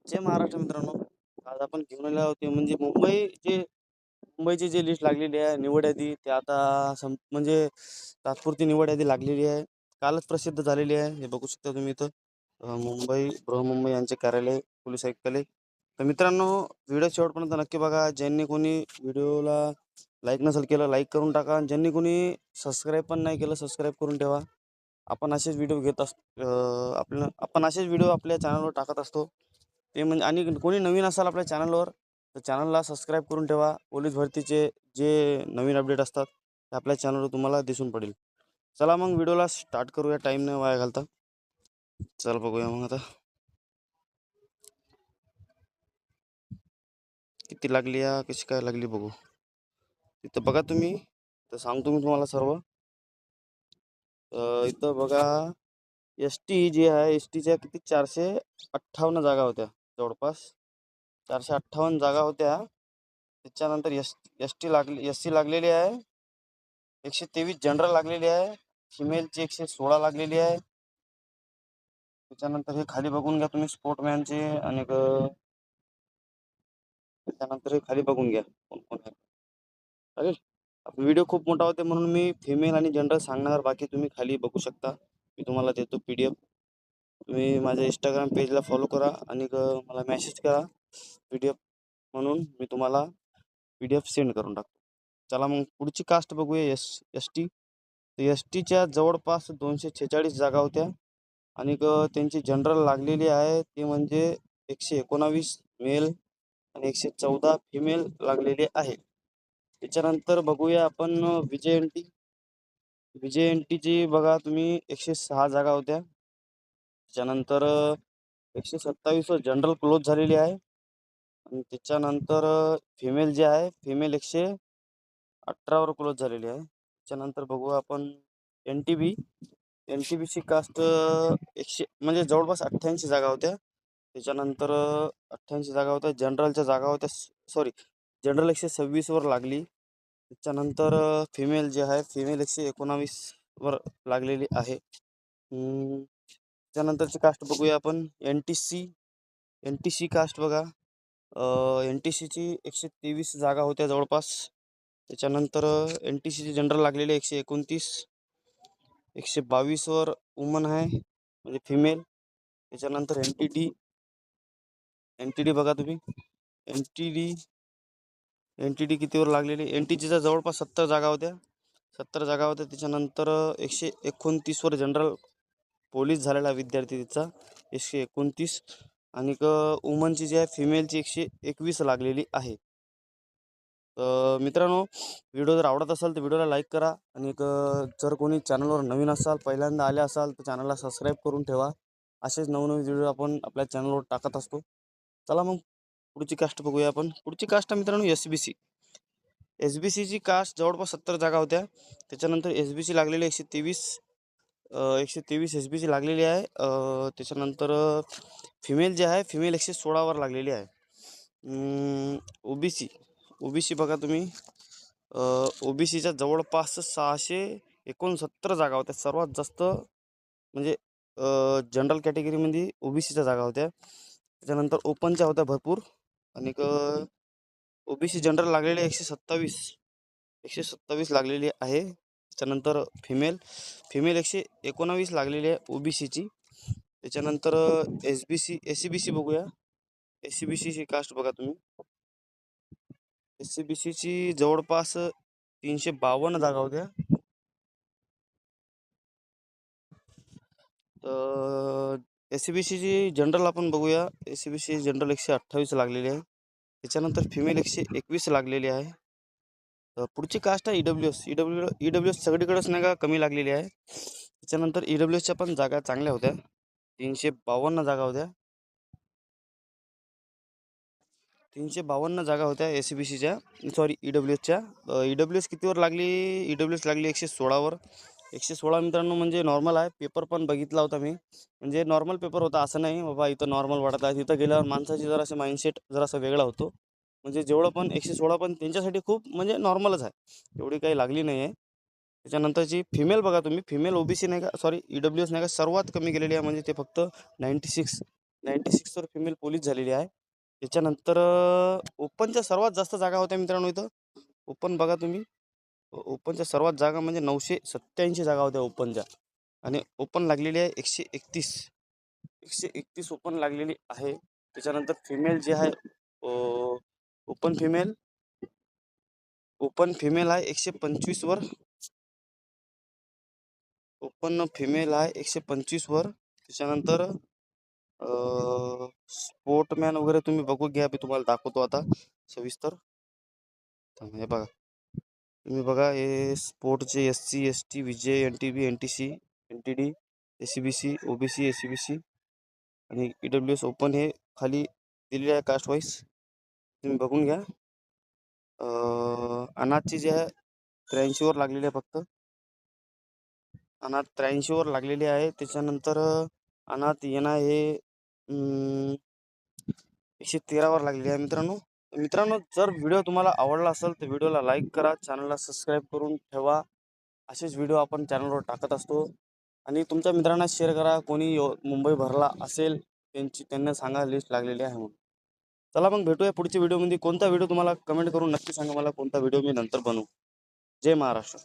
जय महाराष्ट्र मित्रांनो. आज आपण घेऊन आलो आहोत ते म्हणजे मुंबईची जी लिस्ट लागलेली आहे निवड यादी ते आता म्हणजे तात्पुरती निवड यादी लागलेली आहे. कालच प्रसिद्ध झालेली आहे. हे बघू शकता तुम्ही इथं मुंबई बृहन्मुंबई यांचे कार्यालय पोलीस आयुक्तालय. तर मित्रांनो, व्हिडिओ शेवटपर्यंत नक्की बघा. ज्यांनी कोणी व्हिडिओला लाईक नसेल केलं लाईक करून टाका आणि ज्यांनी कोणी सबस्क्राईब पण नाही केलं सबस्क्राईब करून ठेवा. आपण असेच व्हिडिओ घेत असतो. आपण असेच व्हिडिओ आपल्या चॅनलवर टाकत असतो. ते म्हणजे आणि कोणी नवीन असाल आपल्या चॅनलवर तर चॅनलला सबस्क्राईब करून ठेवा. पोलीस भरतीचे जे नवीन अपडेट असतात ते आपल्या चॅनलवर तुम्हाला दिसून पडेल. चला मग व्हिडिओला स्टार्ट करूया, टाईम नाही वाया घालता. चल बघूया मग आता किती लागली या कशी काय लागली बघू. इथं बघा तुम्ही, तर सांगतो मी तुम्हाला सर्व. इथं बघा, एस टी जी आहे एस टीच्या किती 458 जागा होत्या जवळपास. 458 जागा होत्या. त्याच्यानंतर एस टी लागली एस सी लागलेली आहे 123. जनरल लागलेली आहे. फिमेलची 116 लागलेली आहे. त्याच्यानंतर हे खाली बघून घ्या तुम्ही स्पोर्टमॅनचे आणि त्याच्यानंतर हे खाली बघून घ्या कोण कोण आहे. चालेल. व्हिडिओ खूप मोठा होते म्हणून मी फिमेल आणि जनरल सांगणार, बाकी तुम्ही खाली बघू शकता. मी तुम्हाला देतो PDF. तुम्ही माझ्या इंस्टाग्राम पेजला फॉलो करा आणि मला मेसेज करा PDF म्हणून मी तुम्हाला PDF सेंड करून टाकतो. चला मग पुढची कास्ट बघूया. S T. एस टीच्या जवळपास 246 जागा होत्या आणि त्यांची जनरल लागलेली आहे ते म्हणजे 119 मेल आणि 114 फिमेल लागलेले आहे. त्याच्यानंतर बघूया आपण विजय एन टीची बघा तुम्ही 106 जागा होत्या. त्याच्यानंतर 127 जनरल क्लोज झालेली आहे आणि त्याच्यानंतर फिमेल जे आहे फिमेल 118 वर क्लोज झालेली आहे. त्याच्यानंतर बघू आपण एन टी बीची कास्ट 100 म्हणजे जवळपास 88 जागा होत्या. त्याच्यानंतर 88 जागा होत्या. जनरलच्या जागा होत्या, सॉरी, जनरल 126 वर लागली. त्याच्यानंतर फिमेल जे आहे फिमेल 119 वर लागलेली आहे. त्यानंतरची कास्ट बघूया आपण एन टी सी कास्ट बघा. एन टी सीची 123 जागा होत्या जवळपास. त्याच्यानंतर एन टी सीची जनरल लागलेली 129. 122 वर वुमन आहे म्हणजे फिमेल. त्याच्यानंतर एन टी डी बघा तुम्ही. एन टी डी कितीवर लागलेली, एन टी सीच्या जवळपास 70 जागा होत्या. 70 जागा होत्या. त्याच्यानंतर 129 वर जनरल पोलीस झालेला विद्यार्थी तिचा 129 आणि वुमनची जी आहे फिमेलची 121 लागलेली आहे. मित्रांनो, व्हिडिओ जर आवडत असेल तर व्हिडिओला लाईक करा आणि जर कोणी चॅनलवर नवीन असाल पहिल्यांदा आले असाल तर चॅनलला सबस्क्राईब करून ठेवा. असेच नवनवीन व्हिडिओ आपण आपल्या चॅनलवर टाकत असतो. चला मग पुढची कास्ट बघूया आपण. पुढची कास्ट आहे मित्रांनो एस बी सीची कास्ट जवळपास 70 जागा होत्या. त्याच्यानंतर एस बी सी लागलेली 123 एस बी सी लागलेली आहे. त्याच्यानंतर फिमेल जे आहे फिमेल 116 वर लागलेली आहे. ओबीसी बघा तुम्ही. ओबीसीच्या जवळपास 669 जागा होत्या. सर्वात जास्त म्हणजे जनरल कॅटेगरीमध्ये ओबीसीच्या जागा होत्या. त्याच्यानंतर ओपनच्या होत्या भरपूर आणि ओबीसी जनरल लागलेले 127 लागलेली आहे. त्याच्यानंतर फिमेल 119 लागलेली आहे ओबीसीची. त्याच्यानंतर एस सी बी सी बघूया. एस सी बी सीची कास्ट बघा तुम्ही. एस सी बी सीची जवळपास 352 जागा होत्या. एस सी बी सीची जनरल आपण बघूया. S C B C general 128 लागलेली आहे. त्याच्यानंतर फिमेल 121 लागलेली आहे. पुढची कास्ट आहे ईडब्ल्यू एस सगळीकडेच नाही का कमी लागलेली आहे. त्याच्यानंतर ईडब्ल्यू एसच्या पण जागा चांगल्या होत्या. 352 जागा होत्या. 352 जागा होत्या एस सी बी सीच्या, सॉरी ईडब्ल्यू एसच्या. ईडब्ल्यू एस कितीवर लागली? ईडब्ल्यू एस लागली 116 वर. 116 मित्रांनो म्हणजे नॉर्मल आहे. पेपर पण बघितला होता मी, म्हणजे नॉर्मल पेपर होता. असं नाही बाबा इथं नॉर्मल वाटत आहे. तिथं गेल्यावर माणसाची जरासं माइंडसेट जरासा वेगळा होतो. म्हणजे जेवढं पण 116 पण त्यांच्यासाठी खूप म्हणजे नॉर्मलच आहे. एवढी काही लागली नाही आहे. त्याच्यानंतरची फिमेल बघा तुम्ही. फिमेल ओबीसी नाही का, सॉरी ईडब्ल्यू एस नाही का सर्वात कमी गेलेली आहे, म्हणजे ते फक्त 96. 96 वर फिमेल पोलीस झालेली आहे. त्याच्यानंतर ओपनच्या सर्वात जास्त जागा होत्या मित्रांनो इथं. ओपन बघा तुम्ही. ओपनच्या सर्वात जागा म्हणजे 987 जागा होत्या ओपनच्या. आणि ओपन लागलेली आहे 131. 131 ओपन लागलेली आहे. त्याच्यानंतर फिमेल जे आहे ओपन फिमेल आहे 125 वर. ओपन फिमेल आहे 125 वर. त्याच्यानंतर स्पोर्टमॅन वगैरे तुम्ही बघू घ्या. मी तुम्हाला दाखवतो आता सविस्तर. हे बघा, तुम्ही बघा हे स्पोर्टचे SC ST विजय NTB NTC NTD SCBC OBC SCBC आणि EWS ओपन हे खाली दिलेले आहे कास्ट वाईज. तुम्ही बघून घ्या. अनाथची जे आहे 83 वर लागलेली आहे फक्त. अनाथ 83 वर लागलेली आहे. त्याच्यानंतर अनाथ येणा हे 113 वर लागलेली आहे मित्रांनो. मित्रांनो, जर व्हिडिओ तुम्हाला आवडला असेल तर व्हिडिओला लाईक करा, चॅनलला सबस्क्राईब करून ठेवा. असेच व्हिडिओ आपण चॅनलवर टाकत असतो. आणि तुमच्या मित्रांना शेअर करा. कोणी मुंबई भरला असेल त्यांना सांगा लिस्ट लागलेली आहे म्हणून. चला मग भेटूया पुढच्या व्हिडिओमध्ये. कोणता व्हिडिओ तुम्हाला कमेंट करून नक्की सांगा मला, कोणता व्हिडिओ मी नंतर बनवू. जय महाराष्ट्र.